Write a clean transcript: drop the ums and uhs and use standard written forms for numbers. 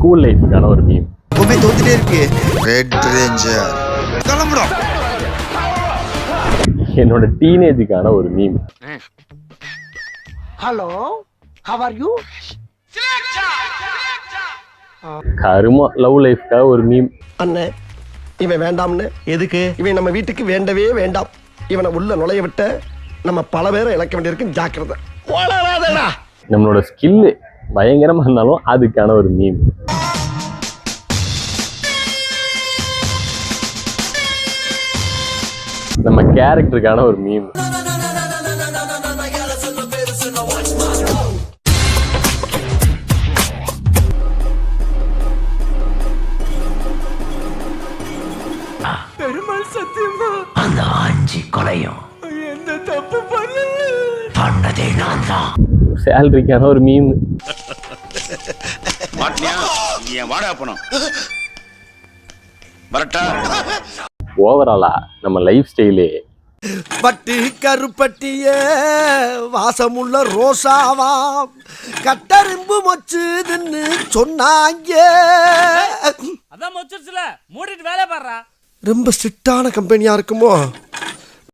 School லைஃப்க்கான ஒரு meme. Gopi தோத்துட்டே இருக்கு. Red ranger கிளம்புறோம். என்னோட டீனேஜுக்கான ஒரு meme. Hello, how are you? கருமா லவ் லைஃப்க்காக ஒரு மீம். அண்ணே, இவன் வேண்டாம்னு. எதுக்கு? இவன் நம்ம வீட்டுக்கு வேண்டவே வேண்டாம். இவனை உள்ள நுழைய விட்ட நம்ம பல பேரை இழக்க வேண்டியிருக்கு. ஜாக்கிரதை. நம்மளோட ஸ்கில்லு பயங்கரமா இருந்தாலும் அதுக்கான ஒரு மீம். நம்ம கேரக்டருக்கான ஒரு மீம். பெருமாள் சத்தியமா அந்த ஆஞ்சி கொலையும் எந்த தப்பு பண்ணதே நான் தான். சேலரிக்கான ஒரு மீம். ஓவராலா நம்ம லைஃப் ஸ்டைலே பட்டு கருப்பட்டிய வாசமுள்ள ரோசாவா கட்டரும்பு மொச்சுதுன்னு சொன்னாங்க. அதான் மொச்சிருச்சுல, மூடிட்டு வேலை பாடுறா. ரொம்ப ஸ்ட்ரிக்டான கம்பெனியா இருக்குமோ?